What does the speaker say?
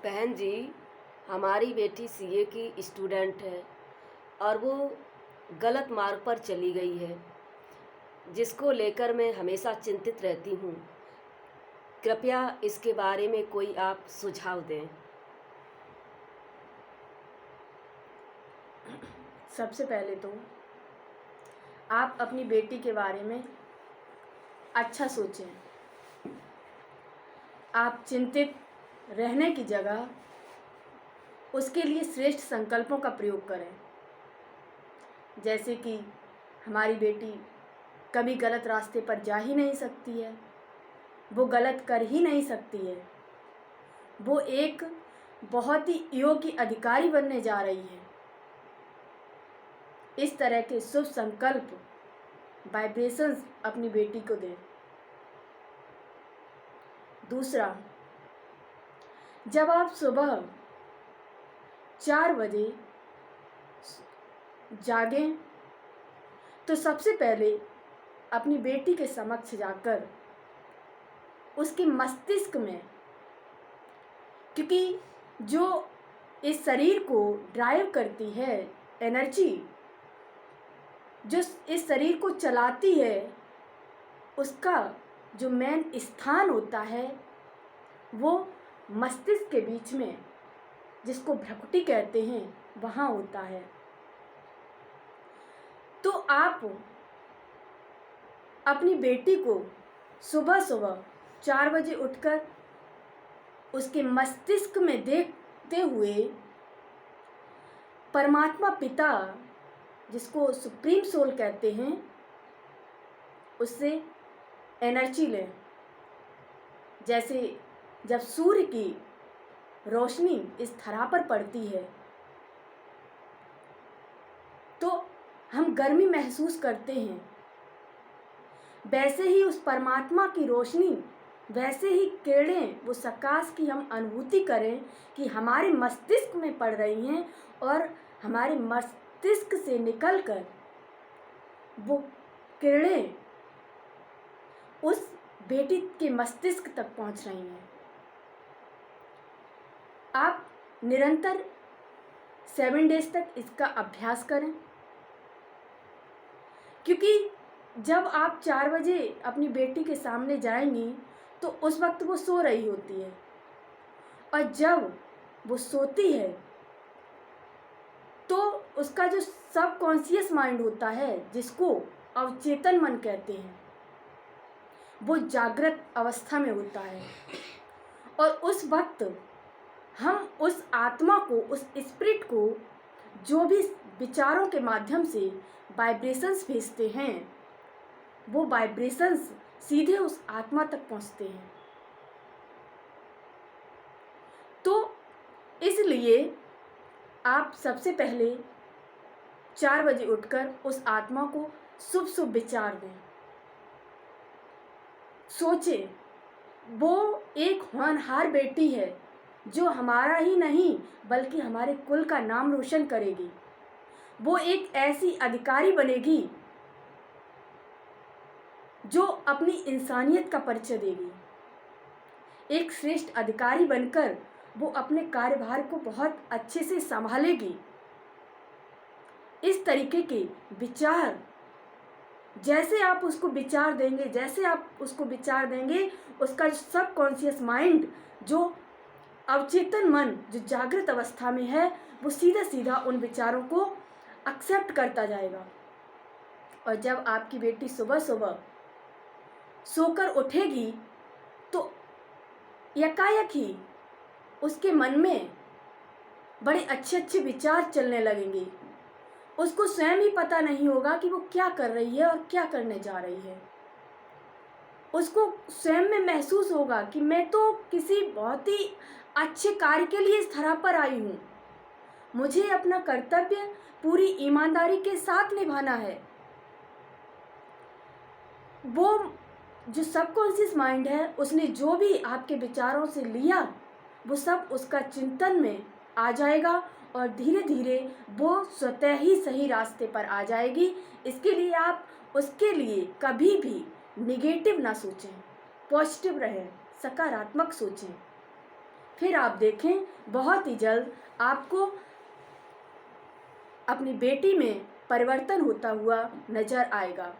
बहन जी, हमारी बेटी सीए की स्टूडेंट है और वो गलत मार्ग पर चली गई है, जिसको लेकर मैं हमेशा चिंतित रहती हूँ। कृपया इसके बारे में कोई आप सुझाव दें। सबसे पहले तो आप अपनी बेटी के बारे में अच्छा सोचें। आप चिंतित रहने की जगह उसके लिए श्रेष्ठ संकल्पों का प्रयोग करें। जैसे कि हमारी बेटी कभी गलत रास्ते पर जा ही नहीं सकती है, वो गलत कर ही नहीं सकती है, वो एक बहुत ही योग्य अधिकारी बनने जा रही है। इस तरह के शुभ संकल्प वाइब्रेशंस अपनी बेटी को दें। दूसरा, जब आप सुबह 4 बजे जागें तो सबसे पहले अपनी बेटी के समक्ष जाकर उसके मस्तिष्क में, क्योंकि जो इस शरीर को ड्राइव करती है एनर्जी, जो इस शरीर को चलाती है, उसका जो मेन स्थान होता है वो मस्तिष्क के बीच में, जिसको भ्रकुटी कहते हैं, वहाँ होता है। तो आप अपनी बेटी को सुबह सुबह 4 बजे उठकर उसके मस्तिष्क में देखते हुए परमात्मा पिता, जिसको सुप्रीम सोल कहते हैं, उससे एनर्जी लें। जैसे जब सूर्य की रोशनी इस धरा पर पड़ती है तो हम गर्मी महसूस करते हैं, वैसे ही उस परमात्मा की रोशनी, वैसे ही किरणें, वो प्रकाश की हम अनुभूति करें कि हमारे मस्तिष्क में पड़ रही हैं और हमारे मस्तिष्क से निकलकर वो किरणें उस बेटी के मस्तिष्क तक पहुंच रही हैं। आप निरंतर 7 डेज तक इसका अभ्यास करें, क्योंकि जब आप 4 बजे अपनी बेटी के सामने जाएंगी तो उस वक्त वो सो रही होती है, और जब वो सोती है तो उसका जो सबकॉन्शियस माइंड होता है, जिसको अवचेतन मन कहते हैं, वो जागृत अवस्था में होता है। और उस वक्त हम उस आत्मा को, उस स्पिरिट को जो भी विचारों के माध्यम से वाइब्रेशंस भेजते हैं, वो वाइब्रेशंस सीधे उस आत्मा तक पहुंचते हैं। तो इसलिए आप सबसे पहले 4 बजे उठकर उस आत्मा को शुभ शुभ विचार दें। सोचें, वो एक होनहार बेटी है जो हमारा ही नहीं बल्कि हमारे कुल का नाम रोशन करेगी। वो एक ऐसी अधिकारी बनेगी जो अपनी इंसानियत का परिचय देगी। एक श्रेष्ठ अधिकारी बनकर वो अपने कार्यभार को बहुत अच्छे से संभालेगी। इस तरीके के विचार जैसे आप उसको विचार देंगे, जैसे आप उसको विचार देंगे, उसका सबकॉन्शियस माइंड, जो अवचेतन मन, जो जागृत अवस्था में है, वो सीधा सीधा उन विचारों को एक्सेप्ट करता जाएगा। और जब आपकी बेटी सुबह सुबह सोकर उठेगी तो यकायक ही उसके मन में बड़े अच्छे अच्छे विचार चलने लगेंगे। उसको स्वयं ही पता नहीं होगा कि वो क्या कर रही है और क्या करने जा रही है। उसको स्वयं में महसूस होगा कि मैं तो किसी बहुत ही अच्छे कार्य के लिए इस धरा पर आई हूँ, मुझे अपना कर्तव्य पूरी ईमानदारी के साथ निभाना है। वो जो सबकॉन्शियस माइंड है, उसने जो भी आपके विचारों से लिया, वो सब उसका चिंतन में आ जाएगा और धीरे धीरे वो स्वतः ही सही रास्ते पर आ जाएगी। इसके लिए आप उसके लिए कभी भी निगेटिव ना सोचें, पॉजिटिव रहें, सकारात्मक सोचें। फिर आप देखें बहुत ही जल्द आपको अपनी बेटी में परिवर्तन होता हुआ नजर आएगा।